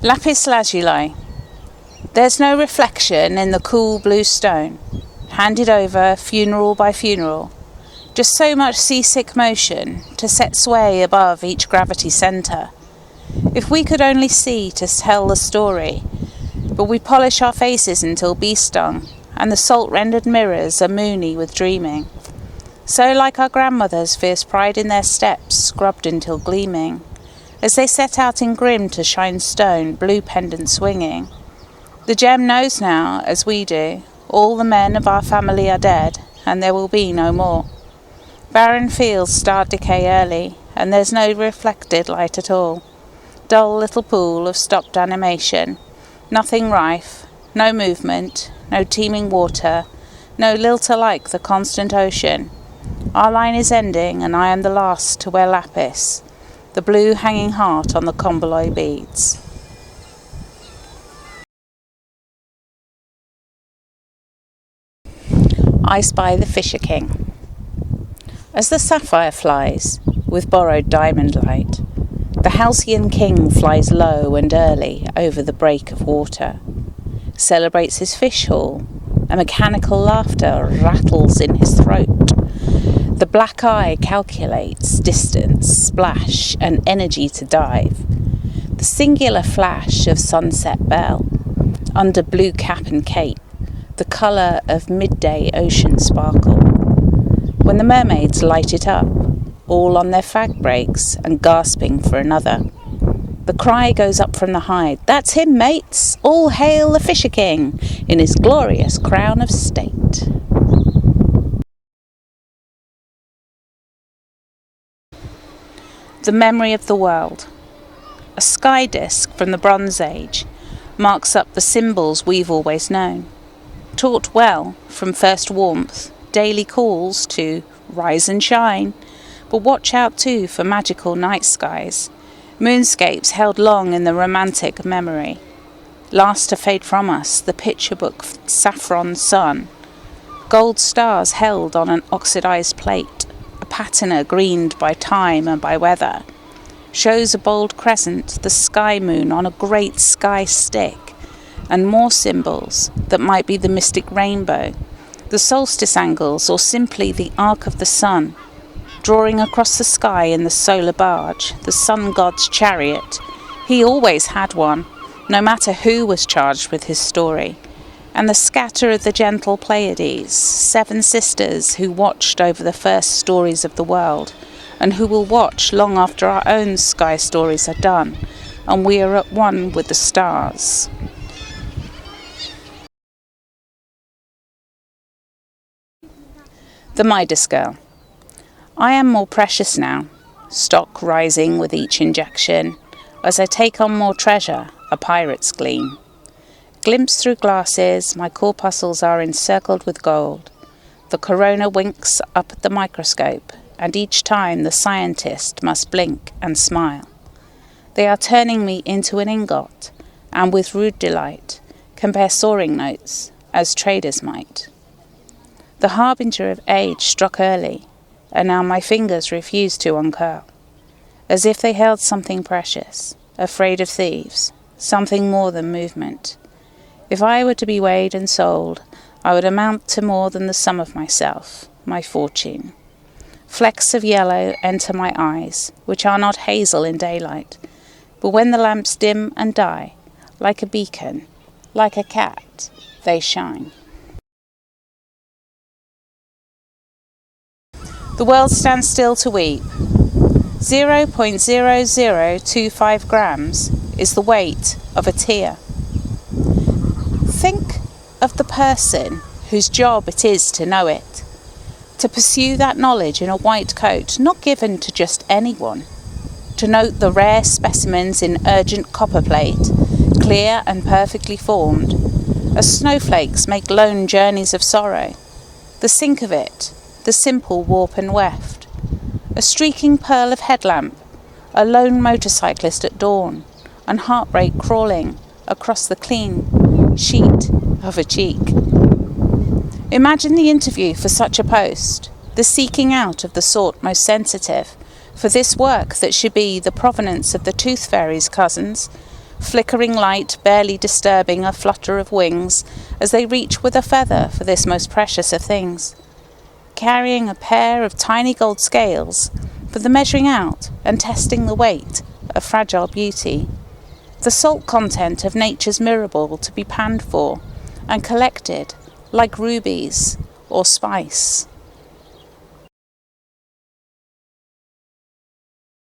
Lapis Lazuli. There's no reflection in the cool blue stone, handed over funeral by funeral. Just so much seasick motion to set sway above each gravity centre. If we could only see to tell the story, but we polish our faces until bee-stung, and the salt-rendered mirrors are moony with dreaming. So like our grandmothers' fierce pride in their steps, scrubbed until gleaming, as they set out in grim to shine stone, blue pendant swinging. The gem knows now, as we do, all the men of our family are dead, and there will be no more. Barren fields start decay early, and there's no reflected light at all. Dull little pool of stopped animation, nothing rife, no movement, no teeming water, no lilter like the constant ocean. Our line is ending, and I am the last to wear lapis, the blue hanging heart on the convoloi beads. I spy the Fisher King. As the sapphire flies, with borrowed diamond light, the halcyon king flies low and early over the break of water, celebrates his fish haul, a mechanical laughter rattles in his throat. The black eye calculates distance, splash, and energy to dive. The singular flash of sunset bell, under blue cap and cape, the colour of midday ocean sparkle. When the mermaids light it up, all on their fag breaks and gasping for another. The cry goes up from the hide, "That's him, mates! All hail the Fisher King in his glorious crown of state." The memory of the world. A Skydisk from the Bronze Age marks up the symbols we've always known. Taught well from first warmth, daily calls to rise and shine, but watch out too for magical night skies, moonscapes held long in the romantic memory. Last to fade from us, the picture book saffron sun, gold stars held on an oxidized plate, a patina greened by time and by weather, shows a bold crescent, the sky moon on a great sky stick, and more symbols that might be the mystic rainbow, the solstice angles, or simply the arc of the sun, drawing across the sky in the solar barge, the sun god's chariot. He always had one, no matter who was charged with his story. And the scatter of the gentle Pleiades, 7 sisters who watched over the first stories of the world, and who will watch long after our own sky stories are done, and we are at one with the stars. The Midas Girl. I am more precious now, stock rising with each injection, as I take on more treasure, a pirate's gleam. Glimpsed through glasses, my corpuscles are encircled with gold. The corona winks up at the microscope, and each time the scientist must blink and smile. They are turning me into an ingot, and with rude delight, compare soaring notes, as traders might. The harbinger of age struck early, and now my fingers refuse to uncurl, as if they held something precious, afraid of thieves, something more than movement. If I were to be weighed and sold, I would amount to more than the sum of myself, my fortune. Flecks of yellow enter my eyes, which are not hazel in daylight, but when the lamps dim and die, like a beacon, like a cat, they shine. The world stands still to weep. 0.0025 grams is the weight of a tear. Think of the person whose job it is to know it, to pursue that knowledge in a white coat, not given to just anyone, to note the rare specimens in urgent copperplate, clear and perfectly formed, as snowflakes make lone journeys of sorrow. The sink of it, the simple warp and weft, a streaking pearl of headlamp, a lone motorcyclist at dawn, and heartbreak crawling across the clean sheet of a cheek. Imagine the interview for such a post, the seeking out of the sort most sensitive, for this work that should be the provenance of the tooth fairy's cousins, flickering light barely disturbing a flutter of wings as they reach with a feather for this most precious of things, carrying a pair of tiny gold scales for the measuring out and testing the weight of fragile beauty, the salt content of nature's mirror ball to be panned for and collected like rubies or spice.